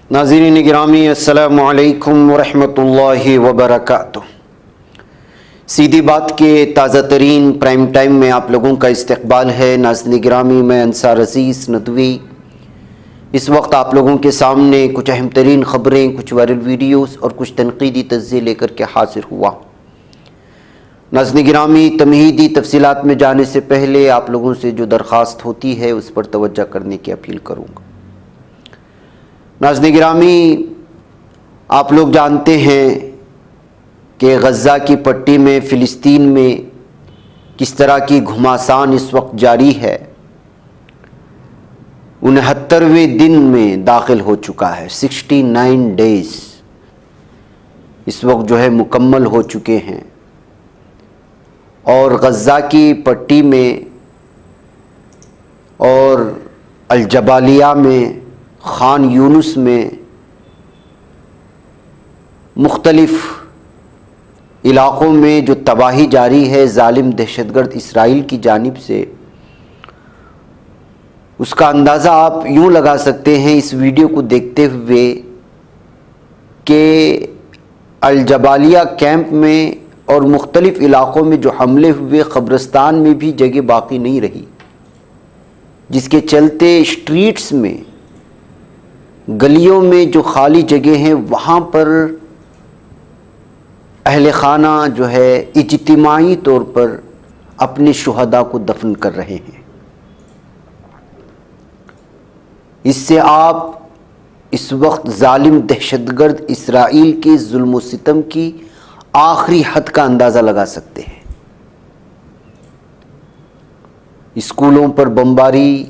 नाज़रीन गिरामी अस्सलामु अलैकुम वरहमतुल्लाहि वबरकातुह। सीधी बात के ताज़ा तरीन प्राइम टाइम में आप लोगों का इस्तकबाल है। नाज़रीन गिरामी, मैं अंसार अज़ीज़ नदवी इस वक्त आप लोगों के सामने कुछ अहम तरीन ख़बरें, कुछ वायरल वीडियोस और कुछ तनक़ीदी तज़्ज़िये लेकर के हाज़िर हुआ। नाज़रीन गिरामी, तमहीदी तफसीलात में जाने से पहले आप लोगों से जो दरख्वास्त होती है उस पर तवज्जो करने की अपील करूँगा। नाज़रीन गिरामी, आप लोग जानते हैं कि गज़ा की पट्टी में फ़िलिस्तीन में किस तरह की घमासान इस वक्त जारी है। 69वें दिन में दाखिल हो चुका है। 69 डेज़ इस वक्त जो है मुकम्मल हो चुके हैं और गज़ा की पट्टी में और अल-जबालिया में, खान यूनुस में, मुख्तलिफ़ इलाक़ों में जो तबाही जारी है ज़ालिम दहशतगर्द इसराइल की जानिब से, उसका अंदाज़ा आप यूँ लगा सकते हैं इस वीडियो को देखते हुए कि अल-जबालिया कैंप में और मुख्तलिफ़ इलाक़ों में जो हमले हुए, क़ब्रिस्तान में भी जगह बाकी नहीं रही, जिसके चलते स्ट्रीट्स में, गलियों में जो खाली जगह हैं वहाँ पर अहले खाना जो है इज्तिमाई तौर पर अपने शुहदा को दफन कर रहे हैं। इससे आप इस वक्त ज़ालिम दहशतगर्द इसराइल के जुल्म व सितम की आखिरी हद का अंदाज़ा लगा सकते हैं। स्कूलों पर बमबारी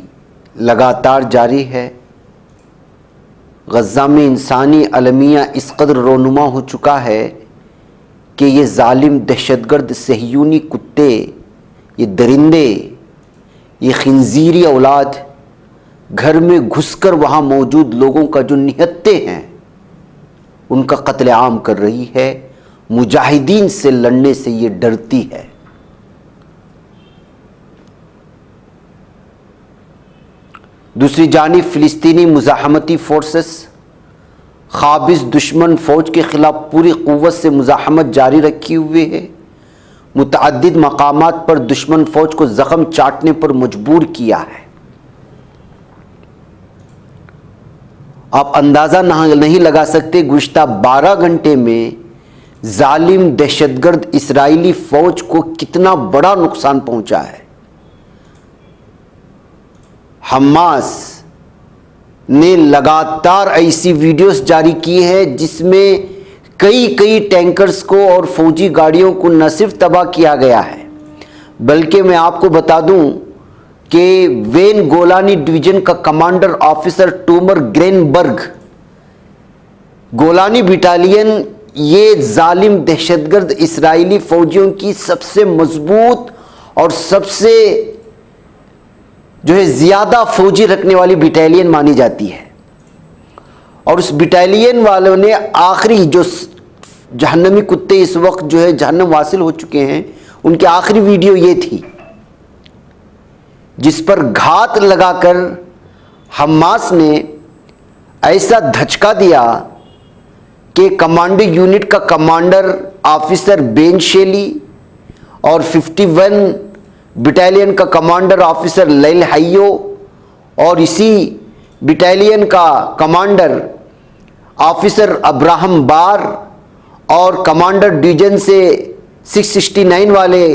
लगातार जारी है। गज़ा में इंसानी अलमिया इस कदर रोनुमा हो चुका है कि ये ज़ालिम दहशतगर्द सहयूनी कुत्ते, ये दरिंदे, ये खिंजीरी औलाद घर में घुसकर वहाँ मौजूद लोगों का जो निहत्ते हैं उनका कत्ले आम कर रही है। मुजाहिदीन से लड़ने से ये डरती है। दूसरी जानिब फ़िलिस्तीनी मुज़ाहमती फ़ोर्सेस ख़ाबिस दुश्मन फ़ौज के ख़िलाफ़ पूरी क़ुव्वत से मुज़ाहमत जारी रखी हुए है। मुतअद्दिद मकामात पर दुश्मन फ़ौज को ज़ख़म चाटने पर मजबूर किया है। आप अंदाज़ा नहीं लगा सकते गुज़िश्ता 12 घंटे में ज़ालिम दहशतगर्द इसराइली फ़ौज को कितना बड़ा नुकसान पहुँचा है। हमास ने लगातार ऐसी वीडियोस जारी की है जिसमें कई टैंकर्स को और फौजी गाड़ियों को न सिर्फ तबाह किया गया है, बल्कि मैं आपको बता दूं कि वेन गोलानी डिवीज़न का commander officer Tomer Greenberg, Golani battalion ये ज़ालिम दहशतगर्द इसराइली फ़ौजियों की सबसे मजबूत और सबसे जो है ज़्यादा फौजी रखने वाली बटालियन मानी जाती है। और उस बटालियन वालों ने आखिरी जो जहन्नमी कुत्ते इस वक्त जो है जहन्नम वासिल हो चुके हैं, उनकी आखिरी वीडियो ये थी जिस पर घात लगाकर हमास ने ऐसा धचका दिया कि कमांडो यूनिट का कमांडर ऑफिसर बेन शेली और 51 बटालियन का कमांडर ऑफिसर लैल हाइयो और इसी बटालियन का कमांडर ऑफिसर अब्राहम बार और कमांडर डिवीज़न से 669 वाले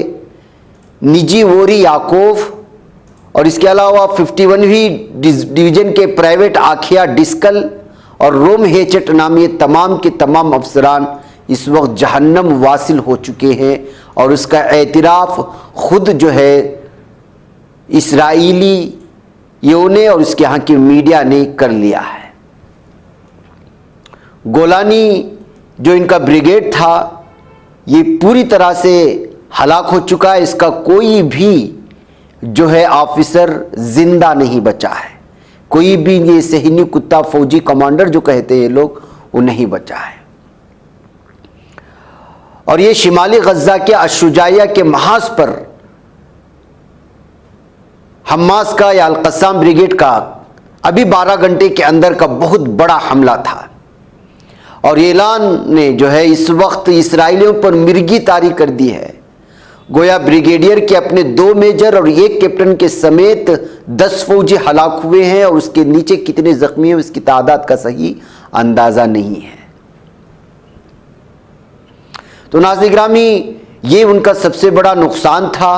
निजी वोरी याकूब और इसके अलावा 51वीं डिवीज़न के प्राइवेट आखिया डिस्कल और रोम हेचट नामी तमाम के तमाम अफसरान इस वक्त जहन्नम वासिल हो चुके हैं। और उसका एतराफ़ खुद जो है इसराइलियों ने और उसके यहाँ की मीडिया ने कर लिया है। गोलानी जो इनका ब्रिगेड था ये पूरी तरह से हलाक हो चुका है। इसका कोई भी जो है ऑफिसर जिंदा नहीं बचा है। कोई भी ये सहनी कुत्ता फौजी कमांडर जो कहते हैं लोग, वो नहीं बचा है। और ये शिमाली गज़ा के अशुजाइया के महाज पर हमास का या अल-क़स्साम ब्रिगेड का अभी 12 घंटे के अंदर का बहुत बड़ा हमला था और ऐलान ने जो है इस वक्त इस्राएलियों पर मिर्गी तारी कर दी है। गोया ब्रिगेडियर के अपने 2 मेजर और 1 कैप्टन के समेत 10 फौजी हलाक हुए हैं और उसके नीचे कितने जख्मी हैं उसकी तादाद का सही अंदाजा नहीं है। तो नाज़रीन गिरामी, ये उनका सबसे बड़ा नुकसान था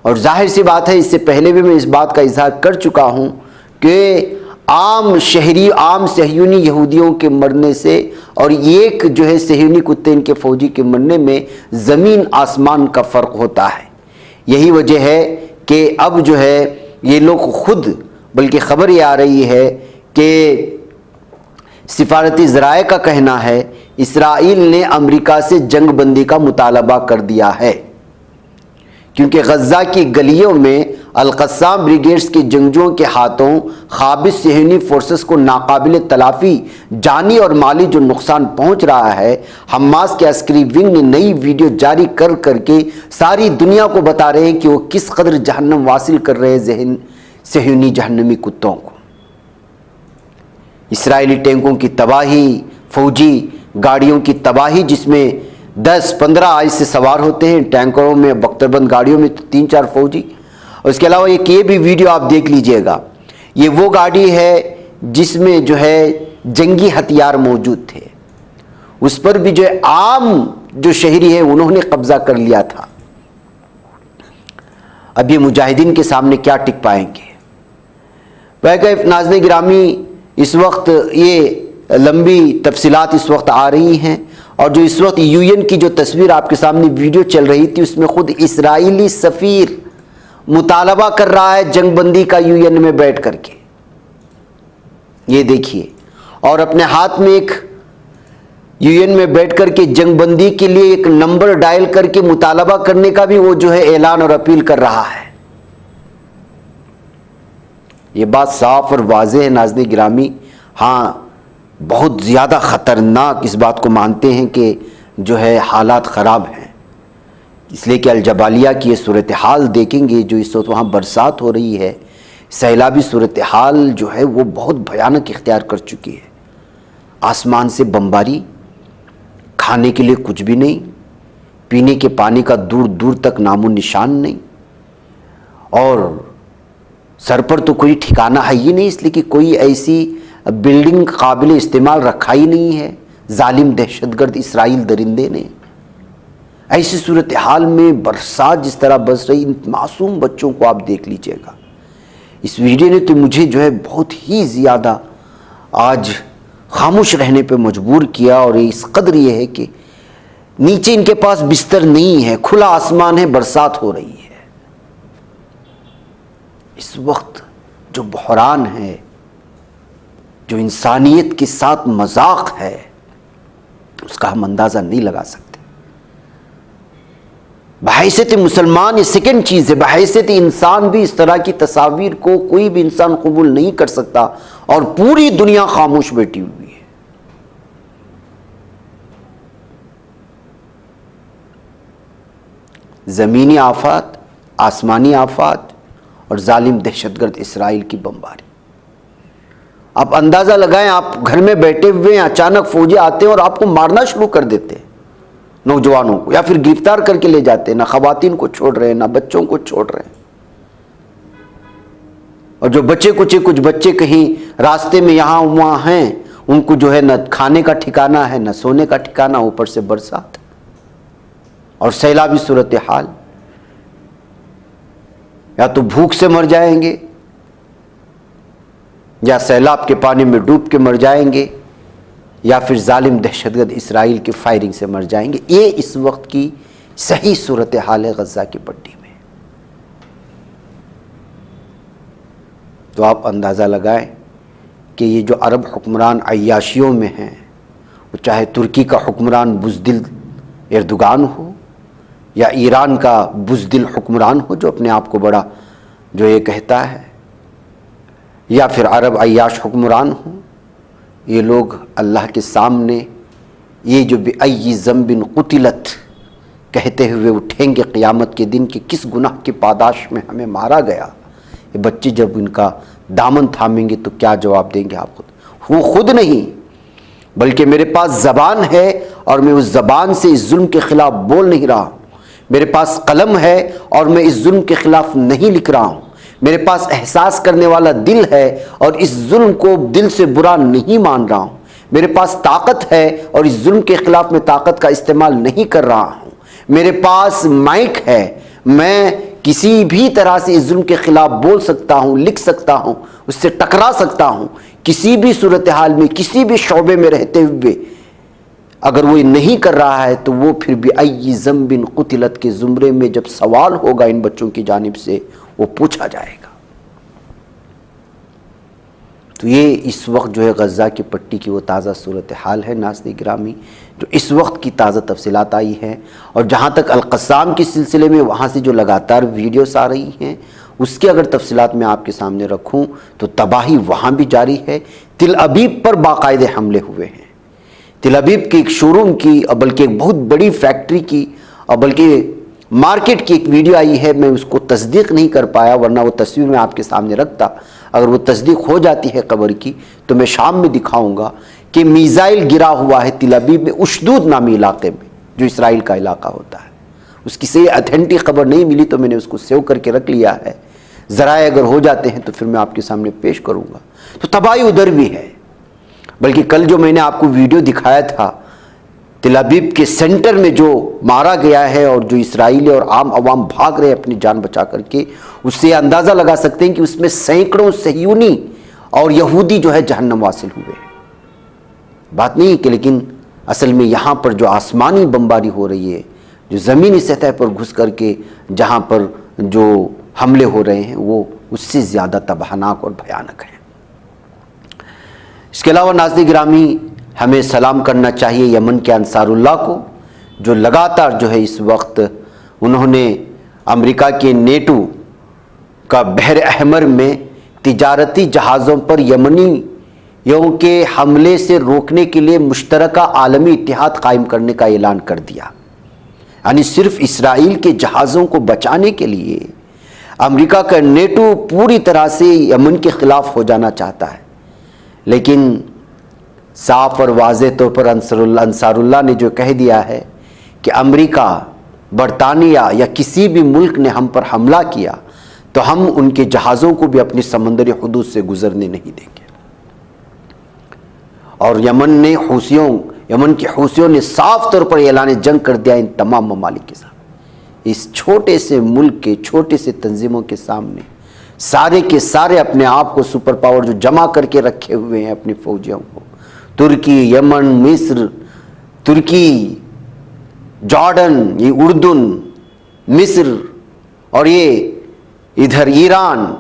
और जाहिर सी बात है, इससे पहले भी मैं इस बात का इजहार कर चुका हूं कि आम सहयूनी यहूदियों के मरने से और एक जो है सहयूनी कुत्ते इनके फौजी के मरने में ज़मीन आसमान का फ़र्क होता है। यही वजह है कि अब जो है ये लोग खुद, बल्कि ख़बर ये आ रही है कि सिफारती ज़राए का कहना है इसराइल ने अमेरिका से जंग बंदी का मुतालबा कर दिया है, क्योंकि गज़ा की गलियों में अल-क़स्साम ब्रिगेड्स के जंगजुओं के हाथों ख़ाबिस सहयूनी फोर्सेस को नाकाबिल तलाफ़ी जानी और माली जो नुकसान पहुंच रहा है, हमास के अस्करी विंग ने नई वीडियो जारी कर करके सारी दुनिया को बता रहे हैं कि वो किस कदर जहन्नम वासिल कर रहे हैं सहयूनी जहन्नमी कुत्तों को। इसराइली टैंकों की तबाही, फौजी गाड़ियों की तबाही, जिसमें 10-15 आज से सवार होते हैं, टैंकरों में, बख्तरबंद गाड़ियों में तो 3-4 फौजी। और इसके अलावा एक ये भी वीडियो आप देख लीजिएगा, ये वो गाड़ी है जिसमें जो है जंगी हथियार मौजूद थे, उस पर भी जो है आम जो शहरी है उन्होंने कब्जा कर लिया था। अब ये मुजाहिदीन के सामने क्या टिक पाएंगे। वह नाज़रीन गिरामी, इस वक्त ये लंबी तफसीलात इस वक्त आ रही हैं और जो इस वक्त यूएन की जो तस्वीर आपके सामने वीडियो चल रही थी उसमें खुद इस्राइली सफ़ीर मुतालबा कर रहा है जंगबंदी का यूएन में बैठ करके, ये देखिए, और अपने हाथ में एक यूएन में बैठ करके जंगबंदी के लिए एक नंबर डायल करके मुतालबा करने का भी वो जो है ऐलान और अपील कर रहा है। ये बात साफ और वाज़ेह है नाज़रीन गिरामी। हाँ, बहुत ज़्यादा ख़तरनाक इस बात को मानते हैं कि जो है हालात ख़राब हैं, इसलिए कि अल-जबालिया की ये सूरत हाल देखेंगे जो इस वक्त वहाँ बरसात हो रही है, सैलाबी सूरत हाल जो है वो बहुत भयानक इख्तियार कर चुकी है। आसमान से बमबारी, खाने के लिए कुछ भी नहीं, पीने के पानी का दूर दूर तक नामो निशान नहीं, और सर पर तो कोई ठिकाना है ही नहीं, इसलिए कि कोई ऐसी बिल्डिंग काबिल इस्तेमाल रखा ही नहीं है जालिम दहशतगर्द इसराइल दरिंदे ने। ऐसी सूरत हाल में बरसात जिस तरह बरस रही, इन मासूम बच्चों को आप देख लीजिएगा। इस वीडियो ने तो मुझे जो है बहुत ही ज़्यादा आज खामोश रहने पे मजबूर किया, और इस कदर ये है कि नीचे इनके पास बिस्तर नहीं है, खुला आसमान है, बरसात हो रही है। इस वक्त जो बहरान है, जो इंसानियत के साथ मजाक है, उसका हम अंदाज़ा नहीं लगा सकते। बहैसियत मुसलमान ये सेकंड चीज़ है, बहैसियत इंसान भी इस तरह की तस्वीर को कोई भी इंसान कबूल नहीं कर सकता, और पूरी दुनिया खामोश बैठी हुई है। ज़मीनी आफात, आसमानी आफात और जालिम दहशतगर्द इसराइल की बमबारी। आप अंदाज़ा लगाएं, आप घर में बैठे हुए हैं, अचानक फौजी आते हैं और आपको मारना शुरू कर देते हैं, नौजवानों को, या फिर गिरफ्तार करके ले जाते हैं। ना खवातीन को छोड़ रहे हैं, ना बच्चों को छोड़ रहे हैं, और जो बच्चे कुछ बच्चे कहीं रास्ते में यहाँ वहाँ हैं, उनको जो है न खाने का ठिकाना है, न सोने का ठिकाना, ऊपर से बरसात और सैलाबी सूरत हाल। या तो भूख से मर जाएंगे, या सैलाब के पानी में डूब के मर जाएंगे, या फिर जालिम दहशतगर्द इसराइल की फायरिंग से मर जाएंगे। ये इस वक्त की सही सूरत हाल है गज़ा की पट्टी में। तो आप अंदाज़ा लगाएं कि ये जो अरब हुक्मरान अय्याशियों में हैं, वो चाहे तुर्की का हुक्मरान बुज़दिल एर्दोगान हो, या ईरान का बुज़दिल हुक्मरान हो जो अपने आप को बड़ा जो ये कहता है, या फिर अरब अय्याश हुक्मरान हो, ये लोग अल्लाह के सामने ये जो बिअय्यि ज़ंबिन क़ुतिलत कहते हुए उठेंगे क़यामत के दिन कि किस गुनाह की पादाश में हमें मारा गया। ये बच्चे जब इनका दामन थामेंगे तो क्या जवाब देंगे आप खुद? वो खुद नहीं, बल्कि मेरे पास ज़बान है और मैं उस ज़बान से इस जुल्म के खिलाफ बोल नहीं रहा हूँ। मेरे पास कलम है और मैं इस जुल्म के खिलाफ नहीं लिख रहा हूँ। मेरे पास एहसास करने वाला दिल है और इस जुल्म को दिल से बुरा नहीं मान रहा हूँ। मेरे पास ताकत है और इस जुल्म के खिलाफ मैं ताकत का इस्तेमाल नहीं कर रहा हूँ। मेरे पास माइक है, मैं किसी भी तरह से इस जुल्म के खिलाफ बोल सकता हूँ, लिख सकता हूँ, उससे टकरा सकता हूँ। किसी भी सूरत हाल में, किसी भी शौबे में रहते हुए अगर वो ये नहीं कर रहा है तो वो फिर भी अय्यि ज़ंबिन क़ुतिलत के ज़ुमरे में जब सवाल होगा इन बच्चों की जानिब से, वो पूछा जाएगा। तो ये इस वक्त जो है गज़ा की पट्टी की वो ताज़ा सूरत हाल है नाज़रीन गिरामी, जो इस वक्त की ताज़ा तफसीलात आई हैं। और जहाँ तक अल-क़स्साम के सिलसिले में वहाँ से जो लगातार वीडियोस आ रही हैं, उसकी अगर तफसीलात मैं आपके सामने रखूँ तो तबाही वहाँ भी जारी है। तिल अबीब पर बाकायदे हमले हुए हैं। तिल अबीब की एक शोरूम की, बल्कि एक बहुत बड़ी फैक्ट्री की, बल्कि मार्केट की एक वीडियो आई है। मैं उसको तस्दीक नहीं कर पाया, वरना वो तस्वीर मैं आपके सामने रखता। अगर वो तस्दीक हो जाती है कब्र की तो मैं शाम में दिखाऊंगा कि मीज़ाइल गिरा हुआ है तिल अबीब में, उशदूद नामी इलाके में, जो इसराइल का इलाका होता है। उसकी सही अथेंटिक खबर नहीं मिली तो मैंने उसको सेव करके रख लिया है। ज़राए अगर हो जाते हैं तो फिर मैं आपके सामने पेश करूँगा। तो तबाही उधर भी है। बल्कि कल जो मैंने आपको वीडियो दिखाया था तिल अबीब के सेंटर में जो मारा गया है और जो इसराइली और आम आवाम भाग रहे हैं अपनी जान बचा करके, उससे अंदाज़ा लगा सकते हैं कि उसमें सैकड़ों सहयूनी और यहूदी जो है जहन्नम वासिल हुए हैं। बात नहीं कि लेकिन असल में यहाँ पर जो आसमानी बमबारी हो रही है, जो ज़मीनी सतह पर घुस करके जहाँ पर जो हमले हो रहे हैं, वो उससे ज़्यादा तबाहनाक और भयानक है। इसके अलावा नाज़रीन गिरामी, हमें सलाम करना चाहिए यमन के अंसारुल्लाह को, जो लगातार जो है इस वक्त उन्होंने अमेरिका के नेटो का बहर अहमर में तिजारती जहाज़ों पर यमनियों के हमले से रोकने के लिए मुश्तरका आलमी इत्तेहाद कायम करने का ऐलान कर दिया। यानी सिर्फ इसराइल के जहाज़ों को बचाने के लिए अमेरिका का नेटो पूरी तरह से यमन के ख़िलाफ़ हो जाना चाहता है। लेकिन साफ और वाज़े तौर पर अंसारुल्लाह ने जो कह दिया है कि अमेरिका, बरतानिया या किसी भी मुल्क ने हम पर हमला किया तो हम उनके जहाज़ों को भी अपनी समंदरी हुदूद से गुजरने नहीं देंगे। और यमन के हूसियों ने साफ तौर पर ऐलान जंग कर दिया इन तमाम ममालिक के साथ। इस छोटे से मुल्क के छोटे से तंजीमों के सामने सारे के सारे अपने आप को सुपर पावर जो जमा करके रखे हुए हैं अपनी फौजियों को, तुर्की, यमन, मिस्र, तुर्की, जॉर्डन, ये उर्दुन, मिस्र और ये इधर ईरान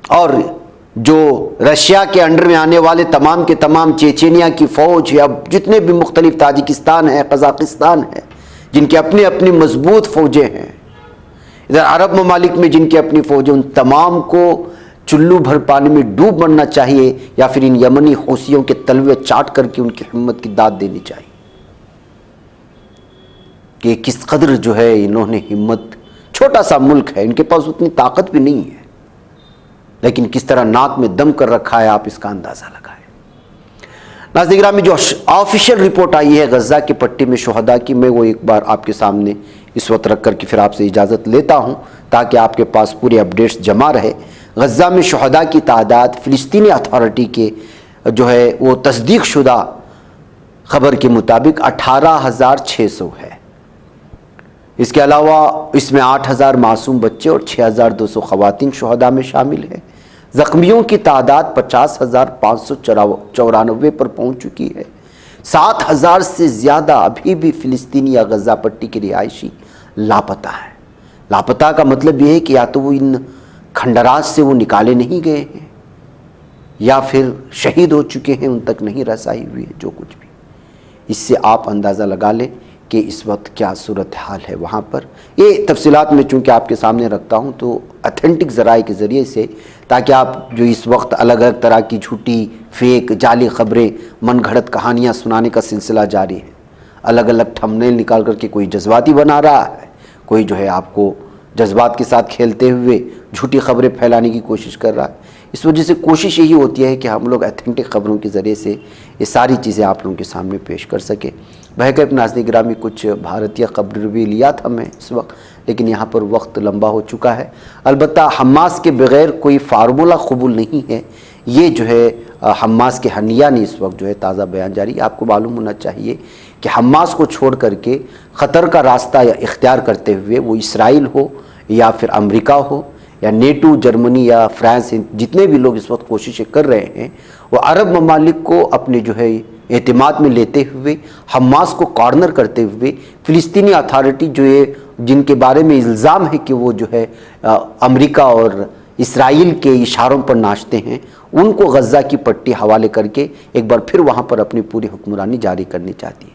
और जो रशिया के अंडर में आने वाले तमाम के तमाम चेचेनिया की फ़ौज या जितने भी मुख्तलिफ, ताजिकिस्तान है, कज़ाकिस्तान है, जिनकी अपनी अपनी मजबूत फ़ौजें हैं, इधर अरब ममालिक में जिनकी अपनी फ़ौजें, उन तमाम को चुल्लू भर पानी में डूब मरना चाहिए या फिर इन यमनी हौसियों के तलवे चाट करके उनकी हिम्मत की दाद देनी चाहिए कि किस कदर जो है इन्होंने हिम्मत। छोटा सा मुल्क है, इनके पास उतनी ताकत भी नहीं है, लेकिन किस तरह नाक में दम कर रखा है आप इसका अंदाज़ा लगाएं। नाज़रीन गिरामी, जो ऑफिशियल रिपोर्ट आई है गज़ा की पट्टी में शुहदा की, मैं वो एक बार आपके सामने इस वक्त रख करके फिर आपसे इजाज़त लेता हूँ ताकि आपके पास पूरे अपडेट्स जमा रहे। गज़ा में शुहदा की तादाद फ़िलिस्तीनी अथॉरिटी के जो है वो तस्दीक शुदा ख़बर के मुताबिक 18,600 है। इसके अलावा इसमें 8,000 मासूम बच्चे और 6,200 ख़वातीन शुहदा में शामिल है। ज़ख्मियों की तादाद 50,594 पर पहुँच चुकी है। 7,000 से ज़्यादा अभी भी फ़िलिस्तीनी या गज़ा पट्टी के रिहायशी लापता है। लापता का मतलब यह है कि या तो वो इन खंडरात से वो निकाले नहीं गए हैं या फिर शहीद हो चुके हैं, उन तक नहीं रसाई हुई है, जो कुछ भी। इससे आप अंदाज़ा लगा लें कि इस वक्त क्या सूरत हाल है वहाँ पर। ये तफसीलात में चूँकि आपके सामने रखता हूँ तो अथेंटिक ज़राए के ज़रिए से, ताकि आप जो इस वक्त अलग अलग तरह की झूठी, फेक, जाली ख़बरें, मन घड़त कहानियाँ सुनाने का सिलसिला जारी है। अलग अलग थंबनेल निकाल करके कोई जज्बाती बना रहा है, कोई जो है आपको जज्बात के साथ खेलते हुए झूठी खबरें फैलाने की कोशिश कर रहा है। इस वजह से कोशिश यही होती है कि हम लोग ऑथेंटिक खबरों के ज़रिए से ये सारी चीज़ें आप लोगों के सामने पेश कर सकें। बहरकैफ नाज़रीन गिरामी, कुछ भारतीय खबर भी लिया था मैं इस वक्त, लेकिन यहाँ पर वक्त लंबा हो चुका है। अलबत्ता हमास के बग़ैर कोई फार्मूला कबूल नहीं है, ये जो है हमास के हनिया ने इस वक्त जो है ताज़ा बयान जारी। आपको मालूम होना चाहिए कि हमास को छोड़ करके ख़तर का रास्ता या इख्तियार करते हुए वो इसराइल हो या फिर अमेरिका हो या नेटो, जर्मनी या फ्रांस, जितने भी लोग इस वक्त कोशिशें कर रहे हैं, वो अरब ममालिक को अपने जो है एतमाद में लेते हुए हमास को कॉर्नर करते हुए फ़िलिस्तीनी अथॉरिटी जो है, जिनके बारे में इल्ज़ाम है कि वो जो है अमेरिका और इसराइल के इशारों पर नाचते हैं, उनको गज़ा की पट्टी हवाले करके एक बार फिर वहाँ पर अपनी पूरी हुक्मरानी जारी करनी चाहती है।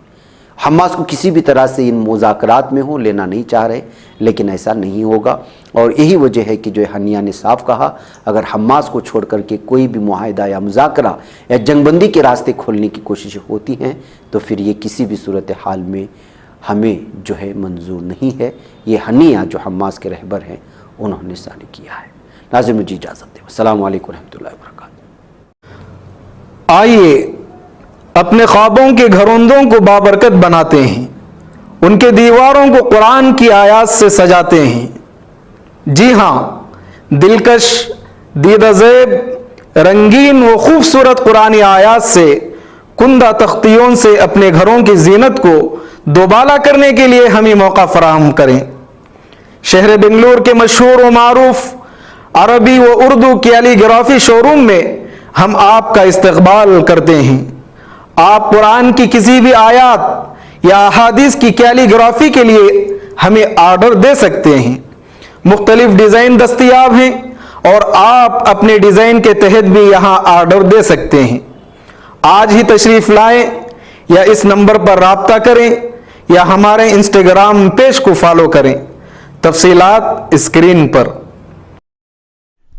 हमास को किसी भी तरह से इन मुज़ाकरात में हो लेना नहीं चाह रहे, लेकिन ऐसा नहीं होगा। और यही वजह है कि जो है हनिया ने साफ कहा, अगर हमास को छोड़ करके कोई भी मुआहिदा या मुज़ाकरा या जंगबंदी के रास्ते खोलने की कोशिशें होती हैं तो फिर ये किसी भी सूरत हाल में हमें जो है मंजूर नहीं है। ये हनिया जो हमास के रहबर हैं उन्होंने सानी किया है। नाज़रीन, मुझे इजाज़त दें। अस्सलामु अलैकुम रहमतुल्लाहि व बरकातहू। आइए अपने ख्वाबों के घरौंदों को बाबरकत बनाते हैं, उनके दीवारों को कुरान की आयात से सजाते हैं। जी हाँ, दिलकश, दीदाज़ेब, रंगीन व खूबसूरत कुरानी आयात से कुंदा तख्तियों से अपने घरों की जीनत को दोबाला करने के लिए हमें मौका फराहम करें। शहर बेंगलुरु के मशहूर व मारूफ अरबी व उर्दू कैलीग्राफी शोरूम में हम आपका इस्तकबाल करते हैं। आप कुरान की किसी भी आयत या अहादीस की कैलीग्राफी के लिए हमें ऑर्डर दे सकते हैं। मुख्तलिफ डिज़ाइन दस्तयाब हैं और आप अपने डिज़ाइन के तहत भी यहाँ ऑर्डर दे सकते हैं। आज ही तशरीफ़ लाएं या इस नंबर पर राब्ता करें या हमारे इंस्टाग्राम पेज को फॉलो करें। तफसीलात स्क्रीन पर।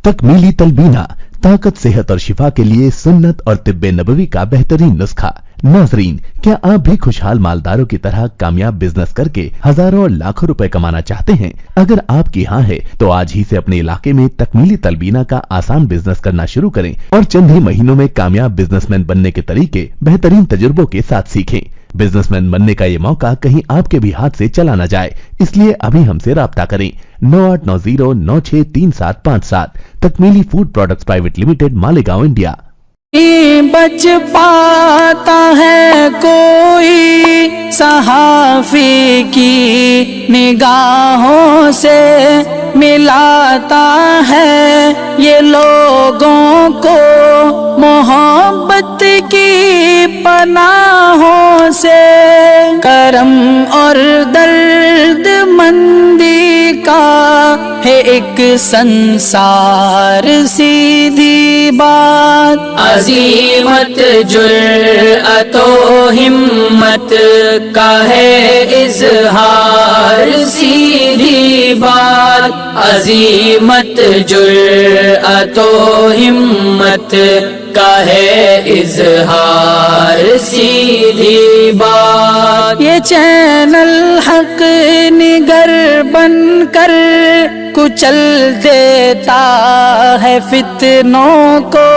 तकमीली तलबीना, ताकत, सेहत और शिफा के लिए सुन्नत और तिब्बे नबवी का बेहतरीन नुस्खा। नाजरीन, क्या आप भी खुशहाल मालदारों की तरह कामयाब बिजनेस करके हजारों और लाखों रुपए कमाना चाहते हैं? अगर आपकी हाँ है तो आज ही से अपने इलाके में तकमीली तलबीना का आसान बिजनेस करना शुरू करें और चंद ही महीनों में कामयाब बिजनेसमैन बनने के तरीके बेहतरीन तजुर्बों के साथ सीखें। बिजनेसमैन बनने का ये मौका कहीं आपके भी हाथ से चला न जाए, इसलिए अभी हमसे राब्ता करें। 9890963757। Takmeeli food products private limited, Malegaon, India. बच पाता है कोई सहाफी की निगाहों से, मिलाता है ये लोगों को मोहब्बत की पनाहों से। करम और दर्द मंदी का है एक संसार, सीधी बात। अजीमत जुर्अतो हिम्मत का है इजहार, सीधी बात। अजीमत जुर्अतो हिम्मत का है इजहार, सीधी बात। ये चैनल हक निगर बनकर कुचल देता है फितनों को।